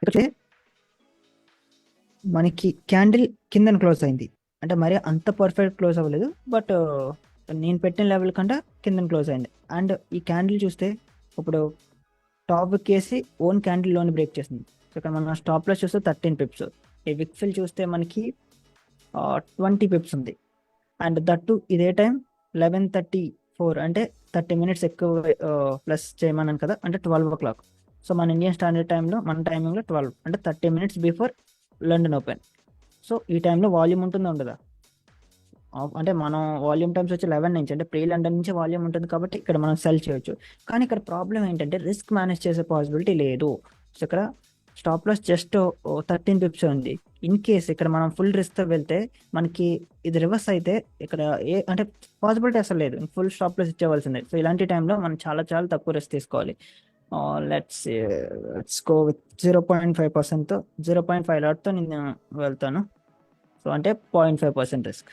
ఇక్కడ మనకి క్యాండిల్ కిందన క్లోజ్ అయింది, అంటే మరి అంత పర్ఫెక్ట్ క్లోజ్ అవ్వలేదు, బట్ నేను పెట్టిన లెవెల్ కంటే కిందన క్లోజ్ అయింది. అండ్ ఈ క్యాండిల్ చూస్తే ఇప్పుడు టాప్ కేసి ఓన్ క్యాండిల్ లోని బ్రేక్ చేసింది. సో ఇక్కడ మనం స్టాప్ లాస్ చూస్తే 13 పిప్స్, ఈ విక్ ఫిల్ చూస్తే మనకి 20 పిప్స్ ఉంది. అండ్ దట్టు ఇదే టైం 11:34, అంటే 30 మినిట్స్ ఎక్కువ ప్లస్ చేయమన్నాను కదా, అంటే 12 o'clock. సో మన ఇండియన్ స్టాండర్డ్ టైంలో మన టైమింగ్లో 12, అంటే 30 minutes before London open. So ఈ టైంలో వాల్యూమ్ ఉంటుందా ఉండదా? అంటే మనం వాల్యూమ్ టైమ్స్ వచ్చి 11 నుంచి, అంటే ప్రీ లండన్ నుంచి వాల్యూమ్ ఉంటుంది కాబట్టి ఇక్కడ మనం సెల్ చేయొచ్చు. కానీ ఇక్కడ ప్రాబ్లం ఏంటంటే రిస్క్ మేనేజ్ చేసే పాసిబిలిటీ లేదు. సో ఇక్కడ స్టాప్ లాస్ జస్ట్ 13 పిప్స్ ఉంది. ఇన్ కేస్ ఇక్కడ మనం ఫుల్ రిస్క్తో వెళ్తే మనకి ఇది రివర్స్ అయితే ఇక్కడ అంటే పాసిబిలిటీ అసలు లేదు, ఫుల్ స్టాప్ లాస్ ఇచ్చేవలసిందే. సో ఇలాంటి టైంలో మనం చాలా చాలా తక్కువ రిస్క్ తీసుకోవాలి. లెట్స్ గో విత్ 0.5%తో 0.5 లాట్తో నేను వెళ్తాను. సో అంటే 0.5% రిస్క్.